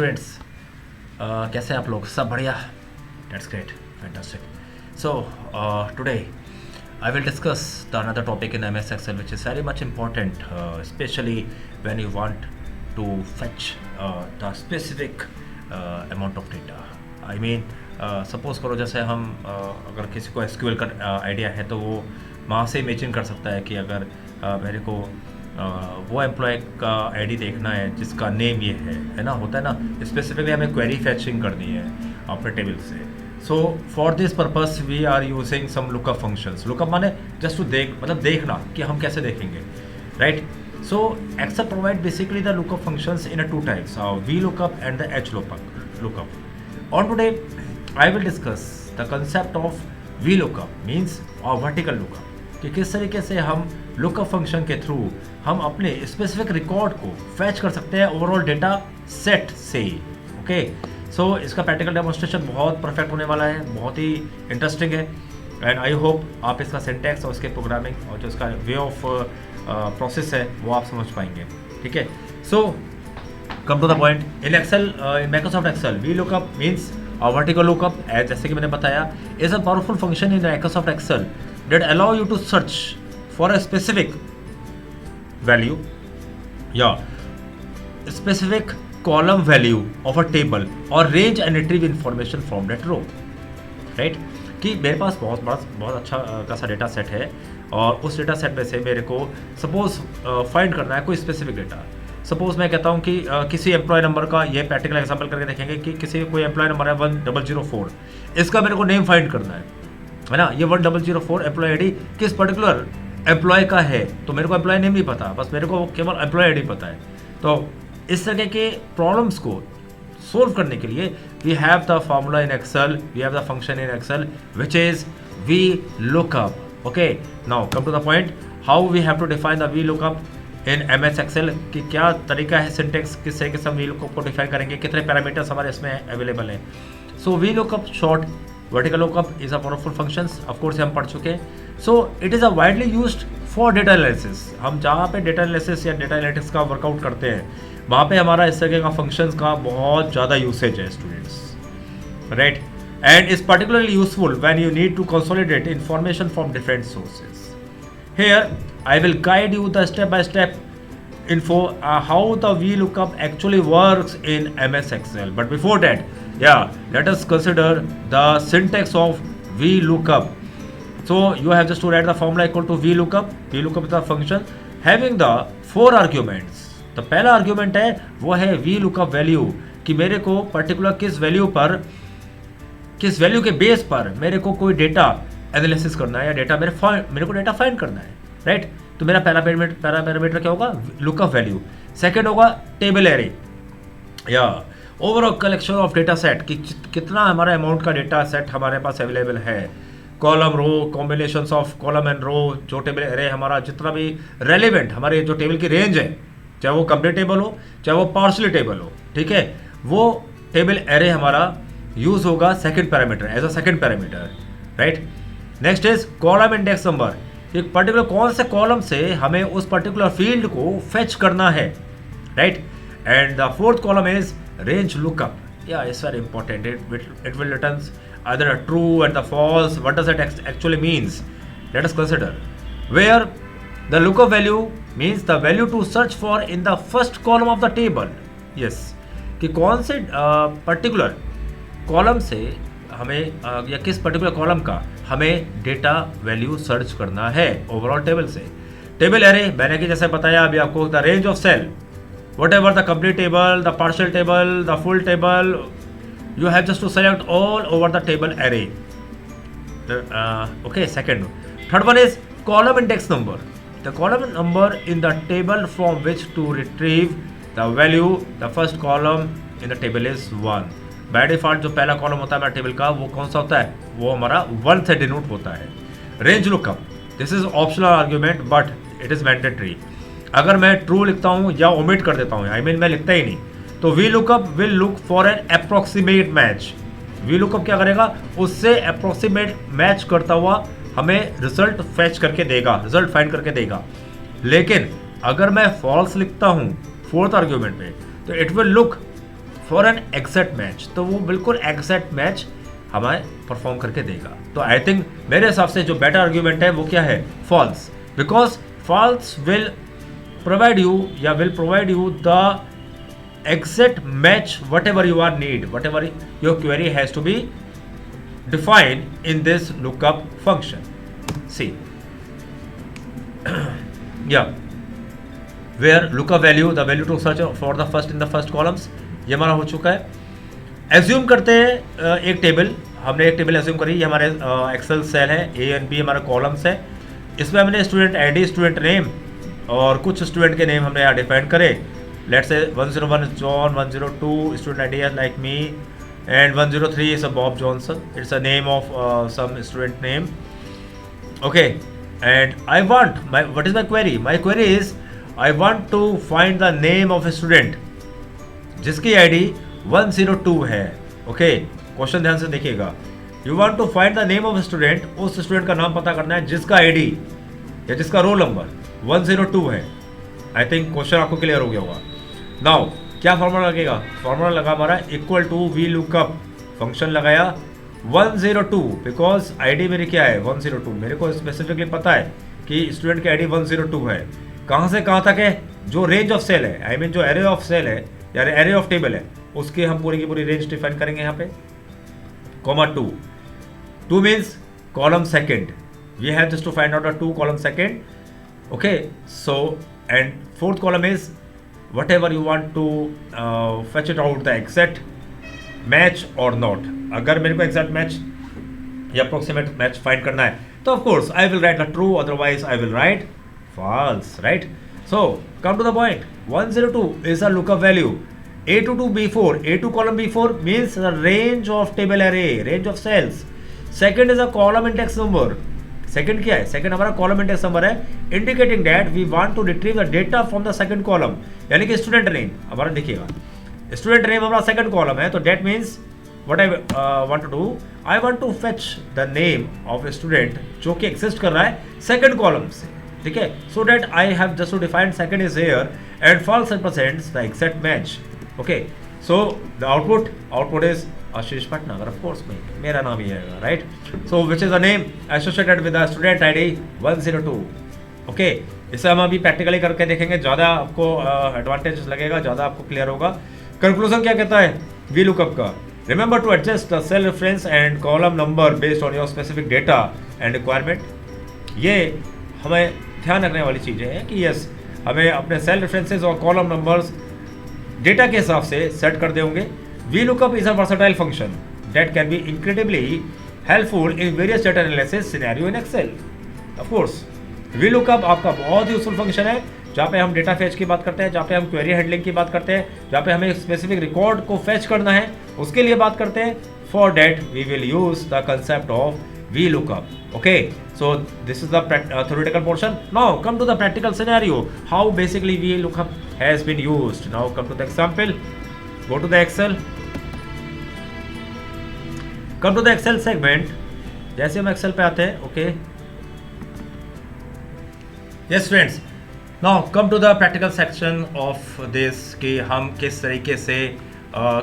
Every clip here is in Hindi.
स्टूडेंट्स, कैसे हैं आप लोग? सब बढ़िया? That's great, fantastic. So today I will discuss the another topic in MS Excel which is very much important, especially when you want to fetch the specific amount of data. I mean, suppose करो जैसे हम अगर किसी को SQL का आइडिया है तो वो वहाँ से इमेजिन कर सकता है कि अगर मेरे को वो एम्प्लॉय का आईडी देखना है जिसका नेम ये है ना, होता है ना, स्पेसिफिकली हमें क्वेरी फैचिंग करनी है अपने टेबल से. So for this purpose we are using some lookup functions. Lookup माने जस्ट टू मतलब देखना कि हम कैसे देखेंगे, right? So Excel provide basically the lookup functions in two types, V lookup and the H lookup. On today I will discuss the concept of V lookup means vertical lookup, कि किस तरीके से हम लुकअप फंक्शन के थ्रू हम अपने स्पेसिफिक रिकॉर्ड को फैच कर सकते हैं ओवरऑल डेटा सेट से. ओके, सो इसका प्रैक्टिकल डेमोन्स्ट्रेशन बहुत परफेक्ट होने वाला है, बहुत ही इंटरेस्टिंग है. एंड आई होप आप इसका सिंटैक्स और इसके प्रोग्रामिंग और जो इसका वे ऑफ प्रोसेस है वो आप समझ पाएंगे. ठीक है, so come to the point. In Excel, in Microsoft Excel, V lookup means vertical lookup, जैसे कि मैंने बताया, is a powerful function in Microsoft Excel that allow you to search for a specific value, specific column value of a table or range and retrieve information from that row, right? कि मेरे पास बहुत अच्छा खासा डेटा सेट है और उस डेटा सेट में से मेरे को सपोज फाइंड करना है कोई स्पेसिफिक डेटा. सपोज मैं कहता हूँ कि किसी एम्प्लॉय नंबर का, ये प्रैक्टिकल एग्जांपल करके देखेंगे कि किसी कोई एम्प्लॉय नंबर है 1004, इसका मेरे को नेम फाइंड करना है ना. ये 1004 एम्प्लॉय आईडी किस पर्टिकुलर एम्प्लॉय का है, तो मेरे को एम्प्लॉय नेम नहीं पता, बस मेरे को केवल एम्प्लॉय आईडी पता है. तो इस तरह के प्रॉब्लम्स को सोल्व करने के लिए we have the formula in Excel, we have the function in Excel which is V lookup. Okay, now come to the point, how we have to define the V lookup in MS Excel, कि क्या तरीका है सिंटेक्स, किस तरीके से हम वी लुकअप को डिफाइन करेंगे, कितने पैरामीटर्स हमारे इसमें अवेलेबल हैं. So V lookup short vertical lookup is a powerful functions, of course हम पढ़ चुके हैं. so it is a widely used for data analysis. हम जहाँ पे data analysis या data analytics का वर्कआउट करते हैं वहाँ पे हमारा इस तरह का functions का बहुत ज़्यादा यूसेज है students, right? and is particularly useful when you need to consolidate information from different sources. Here I will guide you the step by step info how the VLOOKUP actually works in MS Excel. But before that, let us consider the syntax of VLOOKUP. So you have just to write the formula equal to VLOOKUP. VLOOKUP is a function having the 4 arguments. तो पहला आर्ग्यूमेंट है वो है VLOOKUP वैल्यू, कि मेरे को पर्टिकुलर किस वैल्यू के बेस पर मेरे को कोई डेटा एनालिसिस करना है या डेटा मेरे को डेटा फाइंड करना है, राइट? तो मेरा पहला पैरामीटर क्या होगा? Lookup value. सेकंड होगा टेबल एरे या overall collection of data set, कि कितना हमारा अमाउंट का डेटा सेट हमारे पास अवेलेबल है. Column row, combinations of column and row, जो टेबल एरे हमारा जितना भी रेलिवेंट हमारे जो टेबल की रेंज है, चाहे वो कंप्लीट टेबल हो चाहे वो पार्शली टेबल हो, ठीक है, वो टेबल एरे हमारा यूज होगा second parameter, as a second parameter, right? Next is column index number, एक पर्टिकुलर कौन से कॉलम से हमें उस पर्टिकुलर फील्ड को फेच करना है, right? And the fourth column is range lookup. It's very important. It will returns either a true and the false. What does it actually means? Let us consider. Where the lookup value means the value to search for in the first column of the table. Yes, कि कौन से पर्टिकुलर कॉलम से हमें या किस पर्टिकुलर कॉलम का हमें डेटा वैल्यू सर्च करना है ओवरऑल टेबल से. टेबल एरे मैंने कि जैसे बताया अभी आपको, the range of cell, whatever the complete table, the partial table, the full table, you have just to select all over the table array. Okay, second. Third one is column index number. The column number in the table from which to retrieve the value. The first column in the table is 1. By default जो पहला कॉलम होता है हमारे टेबल का वो कौन सा होता है? वो हमारा 1 से डिनोट होता है. Range lookup, this is optional argument but it is mandatory. अगर मैं ट्रू लिखता हूँ या ओमिट कर देता हूँ, मैं लिखता ही नहीं, तो VLOOKUP will look for an approximate match. VLOOKUP क्या करेगा? उससे अप्रोक्सीमेट मैच करता हुआ हमें रिजल्ट फैच करके देगा, रिजल्ट फाइंड करके देगा. लेकिन अगर मैं फॉल्स लिखता हूँ फोर्थ आर्ग्यूमेंट में, तो it will look for an exact match, तो वो बिल्कुल एग्जैक्ट मैच हमें परफॉर्म करके देगा। तो आई थिंक मेरे हिसाब से जो बेटर आर्ग्यूमेंट है वो क्या है, false, because false will provide you या will provide you the exact match whatever you are need, whatever your query has to be defined in this lookup function. See, yeah, where lookup value, the value to search for the first in the first columns, ये हमारा हो चुका है। एज्यूम करते हैं एक टेबल, हमने एक टेबल एज्यूम करी, ये हमारे एक्सेल सेल है, ए एंड बी हमारा कॉलम्स है, इसमें हमने स्टूडेंट आईडी, स्टूडेंट नेम और कुछ स्टूडेंट के नेम हमने यहाँ डिफाइन करे। Let's say 101 is John, 102 student ID is like me, and 103 is a Bob Johnson. It's a name of some student name. Okay, and I want what is my query? My query is I want to find the name of a student जिसकी ID 102 है। Okay, क्वेश्चन ध्यान से देखिएगा। You want to find the name of a student, उस स्टूडेंट का नाम पता करना है जिसका ID या जिसका रोल नंबर 102 है। आई थिंक क्वेश्चन आपको क्लियर हो गया होगा। नाउ क्या फॉर्मूला लगेगा, फॉर्मूला लगा हमारा equal to V lookup, function लगाया 102, बिकॉज आईडी मेरी क्या है 102, मेरे को स्पेसिफिकली पता है कि स्टूडेंट की आईडी 102 है। कहाँ से कहाँ तक है, जो रेंज ऑफ सेल है, आई मीन जो एरे ऑफ सेल है या एरे ऑफ टेबल है, उसकी हम पूरी की पूरी रेंज डिफाइन करेंगे यहाँ पे। Comma 2 means column second, we have just to find out the 2 column second. Okay, so and fourth column is whatever you want to fetch it out the exact match or not। अगर मेरे को exact match या approximate match find करना है तो of course I will write the true, otherwise I will write false, right? So come to the point, 102 is a lookup value, A2 to B4, A2 column B4 means the range of table array, range of cells। second is a column index number, second क्या है, सेकंड हमारा कॉलम इंडेक्स नंबर है, indicating that we want to retrieve the data from the second column, यानी कि स्टूडेंट नेम हमारा देखिएगा, स्टूडेंट नेम हमारा सेकंड कॉलम है, तो that means what I want to do, I want to fetch the name of a student जो कि एग्जिस्ट कर रहा है सेकंड कॉलम से, ठीक है, so that I have just to define second is here and false represents the exact match. Okay, so the output is Ashish Bhatnagar, of course मेरा नाम ही है, right? So which is the name associated with the student ID 102। Okay, इसे हम अभी प्रैक्टिकली करके देखेंगे, ज़्यादा आपको एडवांटेज लगेगा, ज़्यादा आपको क्लियर होगा। कंक्लूजन क्या कहता है वी लुकअप का, remember to adjust the cell reference and column number based on your specific data and requirement. ये हमें ध्यान रखने वाली चीज़ें हैं कि यस, हमें अपने सेल रेफरेंसेज और कॉलम नंबर्स डेटा के हिसाब से सेट कर देंगे। VLOOKUP is a versatile function that can be incredibly helpful in various data analysis scenario in Excel. Of course, VLOOKUP आपका बहुत यूजफुल फंक्शन है, जहाँ पे हम डेटा फेच की बात करते हैं, जहाँ पे हम क्वेरी हैंडलिंग की बात करते हैं, जहाँ पे हमें स्पेसिफिक रिकॉर्ड को फेच करना है उसके लिए बात करते हैं। For that we will use the concept of VLOOKUP. Okay, so this is the theoretical portion. Now come to the practical scenario. How basically VLOOKUP has been used. Now come to the example. Go to the Excel. Come to the Excel segment. जैसे हम Excel पे आते हैं, okay. Yes friends. Now come to the practical section of this कि हम किस तरीके से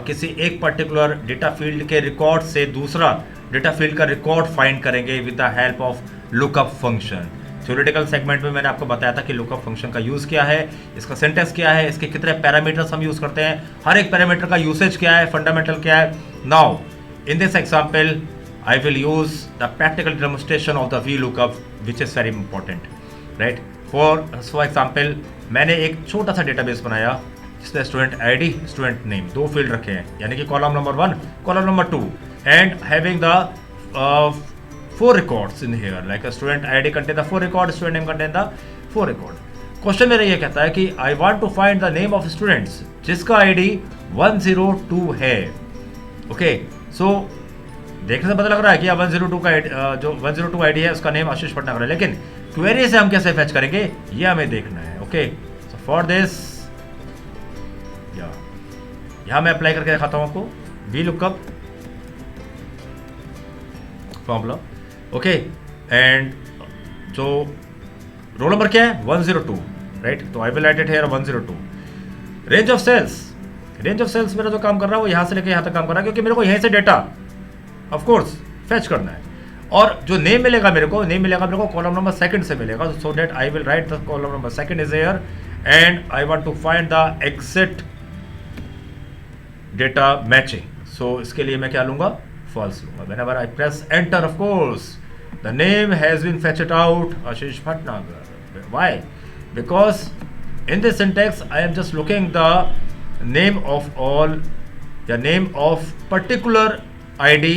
किसी एक पर्टिकुलर डेटा फील्ड के रिकॉर्ड से दूसरा डेटा फील्ड का रिकॉर्ड फाइंड करेंगे with the help of lookup function. Theoretical segment में मैंने आपको बताया था कि लुकअप फंक्शन का यूज़ क्या है, इसका सिंटेक्स क्या है, इसके कितने पैरामीटर्स हम यूज़ करते हैं, हर एक पैरामीटर का यूसेज क्या है, फंडामेंटल क्या है। Now in this example I will use the practical demonstration of the VLOOKUP which is very important, right? For example मैंने एक छोटा सा डेटाबेस बनाया जिसमें स्टूडेंट आईडी, स्टूडेंट नेम, दो फील्ड रखे हैं, यानी कि column number 1, column number 2, and having the 4 records in here, like a student ID contain the 4 records, student name contain the 4 record. Question मेरा ये कहता है कि I want to find the name of students जिसका ID 102 है। ओके, सो देखने से पता लग रहा है कि 102 का जो 102 ID है उसका नेम आशीष भटनागर है, लेकिन क्वेरी से हम कैसे फैच करेंगे ये हमें देखना है। ओके, सो फॉर दिस यहाँ मैं अप्लाई करके दिखाता हूँ आपको VLOOKUP फॉर्मूला। ओके, एंड जो रोल नंबर क्या है 102, राइट? तो I will write it here 102। Range of cells range of cells मेरा जो काम कर रहा है वो यहाँ से लेकर यहाँ तक काम कर रहा है, क्योंकि मेरे को यहीं से डेटा ऑफ कोर्स फेच करना है। और जो नेम मिलेगा मेरे को कॉलम नंबर सेकंड से मिलेगा, so that I will write the column number second is here and I want to find the exact data matching. So इसके लिए मैं क्या लूंगा, फॉल्स लूंगा। Whenever I press enter, of course the name has been fetched out Ashish Bhatnagar. Why? Because in this syntax I am just looking the name of all या name of particular ID,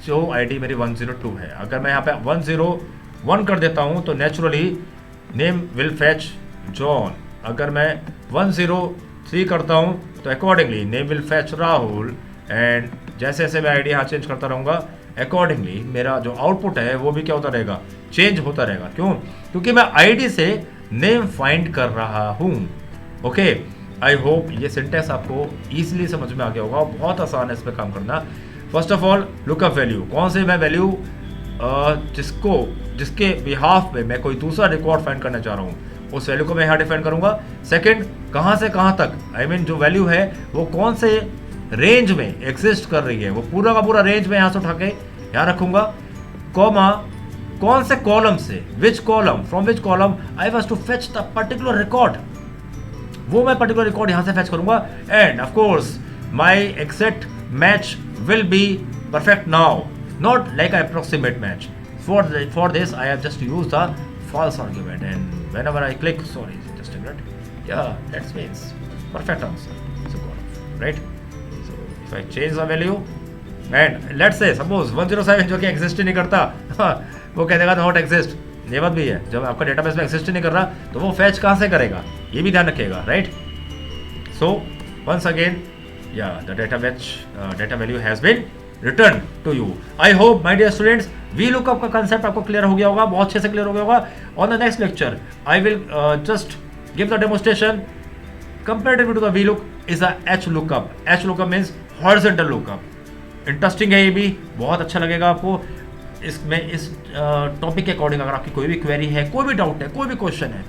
जो ID मेरी 102 है। अगर मैं यहाँ पे 101 कर देता हूँ तो naturally name will fetch John. अगर मैं 103 करता हूँ तो accordingly name will fetch Rahul. And जैसे जैसे मैं ID यहाँ चेंज करता रहूँगा अकॉर्डिंगली मेरा जो आउटपुट है वो भी क्या होता रहेगा, चेंज होता रहेगा। क्यों? क्योंकि मैं ID से नेम फाइंड कर रहा हूँ। ओके, आई होप ये सिंटेक्स आपको इजीली समझ में आ गया होगा। बहुत आसान है इस पर काम करना। First of all lookup value, कौन से मैं वैल्यू जिसके बिहाफ में मैं कोई दूसरा रिकॉर्ड फाइंड करना चाह रहा हूँ उस वैल्यू को मैं यहाँ डिफाइन करूँगा। सेकंड, कहाँ से कहाँ तक, आई मीन जो वैल्यू है वो कौन से रेंज में एग्जिस्ट कर रही है, वो पूरा का पूरा रेंज में यहाँ से उठा के यहाँ रखूँगा। कॉमा, कौन से कॉलम से, which column, from which column I was to fetch the particular record, वो मैं पर्टिकुलर रिकॉर्ड यहां से फेच करूंगा। And of course my exact match will be perfect now, not like approximate match. For this I have just used the false argument, and whenever I click, sorry, just a minute, yeah, that means perfect answer. So right, so if I change the value and let's say suppose 107 जो कि एग्जिस्ट ही नहीं करता वो कह देगा नॉट एग्जिस्ट। ये बात भी है, जब आपका डेटाबेस में एग्जिस्ट ही नहीं कर रहा तो वो फैच कहाँ से करेगा, ये भी ध्यान रखिएगा। राइट, सो वंस अगेन या the data value has been return to you. I hope my dear students V lookup का कंसेप्ट आपको क्लियर हो गया होगा, बहुत अच्छे से क्लियर हो गया होगा। On the next lecture I will just give the demonstration comparative to the V look is a H lookup. H lookup means horizontal lookup. Interesting है, ये भी बहुत अच्छा लगेगा आपको। इसमें इस टॉपिक के अकॉर्डिंग अगर आपकी कोई भी क्वेरी है, कोई भी डाउट है, कोई भी क्वेश्चन है,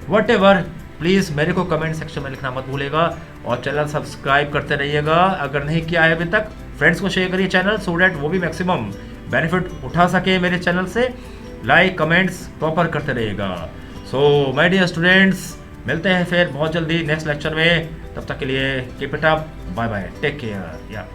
वट एवर, प्लीज़ मेरे को कमेंट सेक्शन में लिखना मत भूलेगा। और चैनल सब्सक्राइब करते रहिएगा अगर नहीं किया है अभी तक। फ्रेंड्स को शेयर करिए चैनल, सो डैट वो भी मैक्सिमम बेनिफिट उठा सके मेरे चैनल से। लाइक कमेंट्स प्रॉपर करते रहिएगा। सो माय डियर स्टूडेंट्स, मिलते हैं फिर बहुत जल्दी नेक्स्ट लेक्चर में। तब तक के लिए keep it up, bye bye, take care या